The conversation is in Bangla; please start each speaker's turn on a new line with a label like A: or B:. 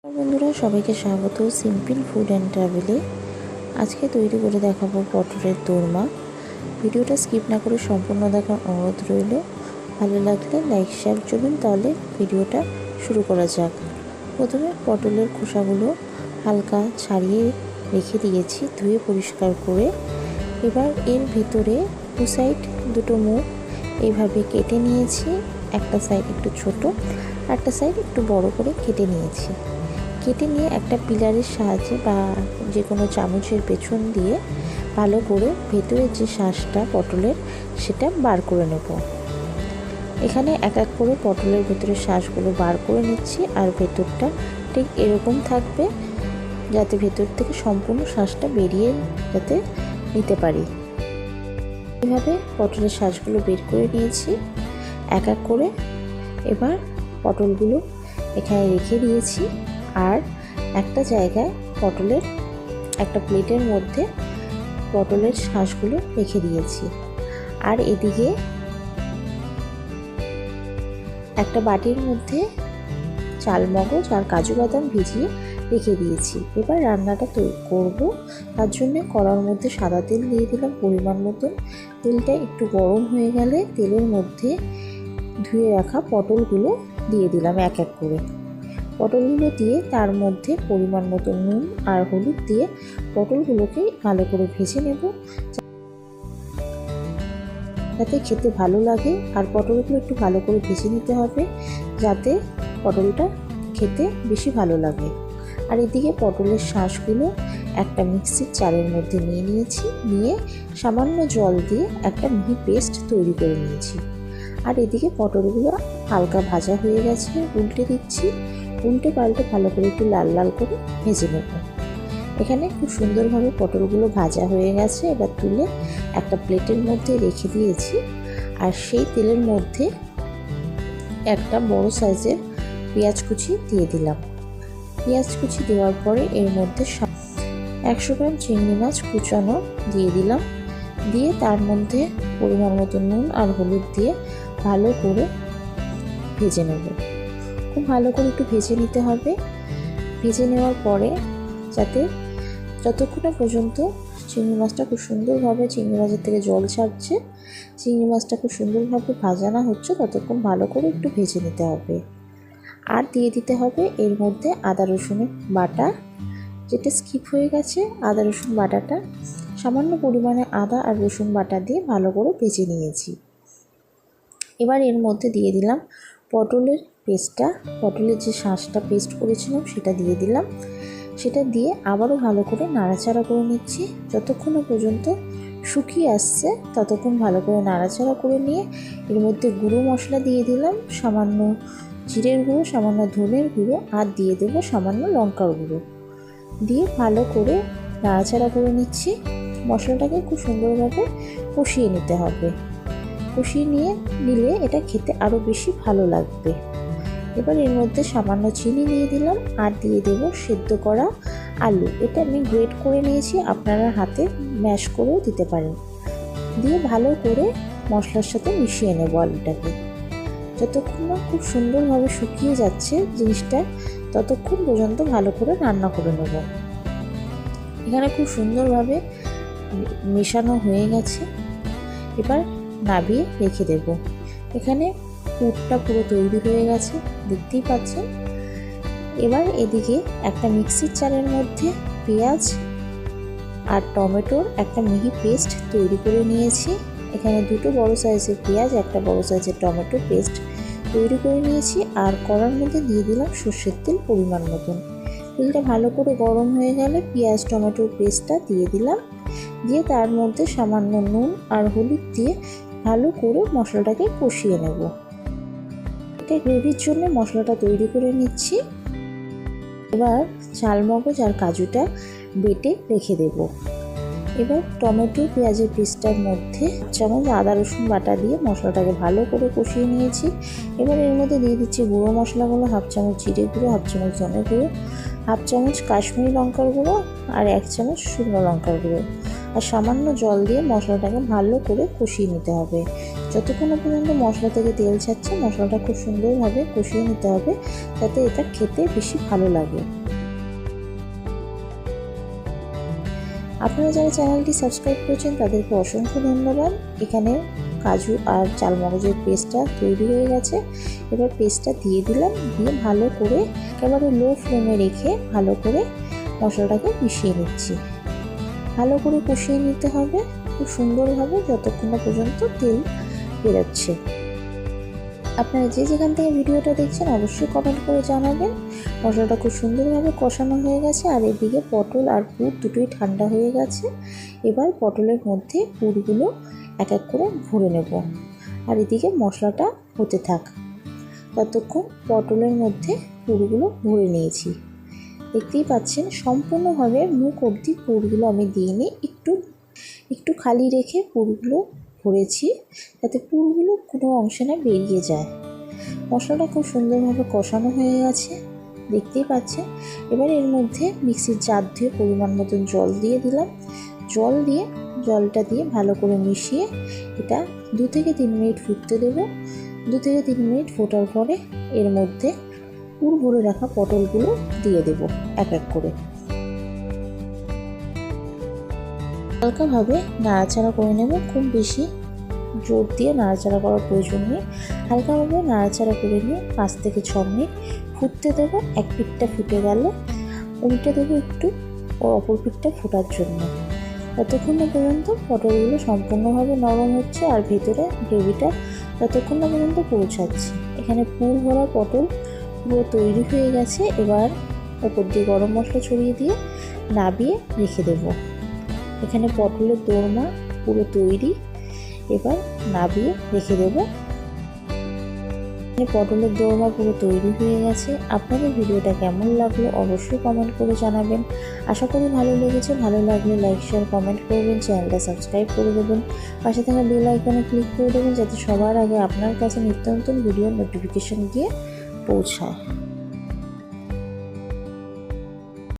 A: বন্ধুরা, সবাইকে স্বাগত সিম্পল ফুড অ্যান্ড ট্রাভেলে। আজকে তৈরি করে দেখাবো পটলের দোরমা। ভিডিওটা স্কিপ না করে সম্পূর্ণ দেখার অনুরোধ রইল। ভালো লাগলে লাইক শেয়ার করবেন। তাহলে ভিডিওটা শুরু করা যাক। প্রথমে পটলের খোসাগুলো হালকা ছাড়িয়ে রেখে দিয়েছি, ধুয়ে পরিষ্কার করে। এবার এর ভেতরে দু সাইড দুটো মুখ এইভাবে কেটে নিয়েছি। একটা সাইড একটু ছোট, একটা সাইড একটু বড় করে কেটে নিয়েছি। কেটে নিয়ে একটা পিলারের সাহায্যে বা যে কোনো চামচের পেছন দিয়ে ভালো করে ভেতরের যে শাঁসটা পটলের সেটা বার করে নেব। এখানে এক এক করে পটলের ভেতরের শাঁসগুলো বার করে নিচ্ছি, আর ভেতরটা ঠিক এরকম থাকবে যাতে ভেতর থেকে সম্পূর্ণ শাঁসটা বেরিয়ে যাতে নিতে পারি। এভাবে পটলের শাঁসগুলো বের করে নিয়েছি এক এক করে। এবার পটলগুলো এখানে রেখে দিয়েছি, আর একটা জায়গায় পটলের একটা প্লেটের মধ্যে পটলের শাঁসগুলো রেখে দিয়েছি। আর এদিকে একটা বাটির মধ্যে চালমগজ আর কাজু বাদাম ভিজিয়ে রেখে দিয়েছি। এবার রান্নাটা করব। তার জন্য কড়ার মধ্যে সাদা তেল দিয়ে দিলাম পরিমাণ মতন। তেলটা একটু গরম হয়ে গেলে তেলের মধ্যে ধুয়ে রাখা পটলগুলো দিয়ে দিলাম এক এক করে। পটলগুলো দিয়ে তার মধ্যে পরিমাণ মতো নুন আর হলুদ দিয়ে পটলগুলোকে ভালো করে ভেজে নেব যাতে খেতে ভালো লাগে। আর পটলগুলো একটু ভালো করে ভেজে নিতে হবে যাতে পটলটা খেতে বেশি ভালো লাগে। আর এদিকে পটলের শাঁসগুলো একটা মিক্সির জারের মধ্যে নিয়েছি, নিয়ে সামান্য জল দিয়ে একটা মিহি পেস্ট তৈরি করে নিয়েছি। আর এদিকে পটলগুলো হালকা ভাজা হয়ে গেছে, উল্টে দিচ্ছি। উল্টে পাল্টে ভালো করে একটু লাল লাল করে ভেজে নেব। এখানে খুব সুন্দরভাবে পটলগুলো ভাজা হয়ে গেছে। এবার তুলে একটা প্লেটের মধ্যে রেখে দিয়েছি, আর সেই তেলের মধ্যে একটা বড় সাইজের পেঁয়াজ কুচি দিয়ে দিলাম। পেঁয়াজ কুচি দেওয়ার পরে এর মধ্যে 100 গ্রাম চিংড়ি মাছ কুচানো দিয়ে দিলাম। দিয়ে তার মধ্যে পরিমাণ মতো নুন আর হলুদ দিয়ে ভালো করে ভেজে নেব। খুব ভালো করে একটু ভেজে নিতে হবে। ভেজে নেওয়ার পরে যাতে যতক্ষণ পর্যন্ত চিংড়ি মাছটা খুব সুন্দরভাবে চিংড়ি মাছের থেকে জল ছাড়ছে, চিংড়ি মাছটা খুব সুন্দরভাবে ভাজা না হচ্ছে, ততক্ষণ ভালো করে একটু ভেজে নিতে হবে। আর দিয়ে দিতে হবে এর মধ্যে আদা রসুনের বাটা, যেটা স্কিপ হয়ে গেছে। আদা রসুন বাটাটা সামান্য পরিমাণে আদা আর রসুন বাটা দিয়ে ভালো করে ভেজে নিয়েছি। এবার এর মধ্যে দিয়ে দিলাম পটলের পেস্টটা, পটলের যে শাঁসটা পেস্ট করেছিলাম সেটা দিয়ে দিলাম। সেটা দিয়ে আবারও ভালো করে নাড়াচাড়া করে নিচ্ছি যতক্ষণ পর্যন্ত শুকিয়ে আসছে, ততক্ষণ ভালো করে নাড়াচাড়া করে নিয়ে এর মধ্যে গুঁড়ো মশলা দিয়ে দিলাম, সামান্য জিরের গুঁড়ো, সামান্য ধনের গুঁড়ো, আর দিয়ে দেবো সামান্য লঙ্কার গুঁড়ো। দিয়ে ভালো করে নাড়াচাড়া করে নিচ্ছি। মশলাটাকে খুব সুন্দরভাবে কষিয়ে নিতে হবে। কষিয়ে নিলে এটা খেতে আরও বেশি ভালো লাগবে। এবার এর মধ্যে সামান্য চিনি দিয়ে দিলাম, আর দিয়ে দেবো সেদ্ধ করা আলু। এটা আমি গ্রেট করে নিয়েছি, আপনারা হাতে ম্যাশ করেও দিতে পারেন। দিয়ে ভালো করে মশলার সাথে মিশিয়ে নেব আলুটাকে। যতক্ষণ না খুব সুন্দরভাবে শুকিয়ে যাচ্ছে জিনিসটা, ততক্ষণ পর্যন্ত ভালো করে রান্না করে নেব। এখানে খুব সুন্দরভাবে মেশানো হয়ে গেছে। এবার নাবিয়ে রেখে দেব। এখানে পুরটা পুরো তৈরি হয়ে গেছে, দেখতেই পাচ্ছেন। এবার এদিকে একটা মিক্সির জারের মধ্যে পেঁয়াজ আর টমেটোর একটা মিহি পেস্ট তৈরি করে নিয়েছি। এখানে দুটো বড় সাইজের পেঁয়াজ, একটা বড় সাইজের টমেটো পেস্ট তৈরি করে নিয়েছি। আর কড়ার মধ্যে দিয়ে দিলাম সর্ষের তেল পরিমাণ মতন। তেলটা ভালো করে গরম হয়ে গেলে পেঁয়াজ টমেটোর পেস্টটা দিয়ে দিলাম। দিয়ে তার মধ্যে সামান্য নুন আর হলুদ দিয়ে ভালো করে মশলাটাকে কষিয়ে নেব। এটা গ্রেভির জন্য মশলাটা তৈরি করে নিচ্ছি। এবার চালমগজ আর কাজুটা বেটে রেখে দেব। এবার টমেটো পেঁয়াজের পেস্টটার মধ্যে চামচ আদা রসুন বাটা দিয়ে মশলাটাকে ভালো করে কষিয়ে নিয়েছি। এবার এর মধ্যে দিয়ে দিচ্ছি গুঁড়ো মশলাগুলো, 1/2 চামচ জিরে গুঁড়ো, 1/2 চামচ ধনে গুঁড়ো, হাফ চামচ কাশ্মীরি লঙ্কার গুঁড়ো আর 1 চামচ শুকনো লঙ্কার গুঁড়ো আর সামান্য জল দিয়ে মশলাটাকে ভালো করে কষিয়ে নিতে হবে। যতক্ষণ পর্যন্ত মশলা থেকে তেল ছাড়ছে মশলাটা খুব সুন্দরভাবে কষিয়ে নিতে হবে, যাতে এটা খেতে বেশি ভালো লাগে। আপনারা যারা চ্যানেলটি সাবস্ক্রাইব করেছেন তাদেরকে অসংখ্য ধন্যবাদ। এখানে কাজু আর চালমগজের পেস্টটা তৈরি হয়ে গেছে। এবার পেস্টটা দিয়ে দিলাম, দিয়ে ভালো করে একেবারে লো ফ্লেমে রেখে ভালো করে মশলাটাকে মিশিয়ে নিচ্ছি। ভালো করে কষিয়ে নিতে হবে খুব সুন্দরভাবে যতক্ষণ না পর্যন্ত তেল বেরোচ্ছে। আপনারা যে যেখান থেকে ভিডিওটা দেখছেন অবশ্যই কমেন্ট করে জানাবেন। মশলাটা খুব সুন্দরভাবে কষানো হয়ে গেছে আর এদিকে পটল আর পুর দুটোই ঠান্ডা হয়ে গেছে। এবার পটলের মধ্যে পুরগুলো এক এক করে ভরে নেব আর এদিকে মশলাটা হতে থাক। ততক্ষণ পটলের মধ্যে পুরগুলো ভরে নিয়েছি। দেখতেই পাচ্ছেন সম্পূর্ণভাবে মুখ অবধি পুরগুলো আমি দিইনি, একটু খালি রেখে পুরগুলো ভরেছি যাতে পুরগুলো কোনো অংশে না বেরিয়ে যায়। মশলাটা খুব সুন্দরভাবে কষানো হয়ে গেছে দেখতেই পাচ্ছেন। এবার এর মধ্যে মিক্সির জার ধুয়ে পরিমাণ মতন জল দিয়ে দিলাম। জলটা দিয়ে ভালো করে মিশিয়ে এটা 2 থেকে 3 মিনিট ফুটতে দেব। 2 থেকে 3 মিনিট ফোটার পরে এর মধ্যে পুর ভরে রাখা পটলগুলো দিয়ে দেব এক এক করে। হালকাভাবে নাড়াচাড়া করে নেব, খুব বেশি জোর দিয়ে নাড়াচাড়া করার প্রয়োজন নেই। হালকাভাবে নাড়াচাড়া করে নিয়ে 5 থেকে 6 মিনিট ফুটতে দেবো। এক পিঠটা ফুটে গেলে উল্টে দেবো একটু, ও অপর পিঠটা ফোটার জন্য। ততক্ষণ না পর্যন্ত পটলগুলো সম্পূর্ণভাবে নরম হচ্ছে আর ভেতরে গ্রেভিটা ততক্ষণ না পর্যন্ত পৌঁছাচ্ছে। এখানে পুর ভরা পটল পুরো তৈরি হয়ে গেছে। এবার ওপর দিয়ে গরম মশলা ছড়িয়ে দিয়ে নাবিয়ে রেখে দেবো। এখানে পটলের দোরমা পুরো তৈরি, এবার নাবিয়ে রেখে দেবো। পটলের দোরমা পুরো তৈরি হয়ে গেছে। আপনাদের ভিডিওটা কেমন লাগলো অবশ্যই কমেন্ট করে জানাবেন। আশা করি ভালো লেগেছে। ভালো লাগলে লাইক শেয়ার কমেন্ট করবেন, চ্যানেলটা সাবস্ক্রাইব করে দেবেন, পাশে থাকা বেল আইকনে ক্লিক করে দেবেন যাতে সবার আগে আপনার কাছে নিত্য নতুন ভিডিওর নোটিফিকেশন গিয়ে পৌঁছায়।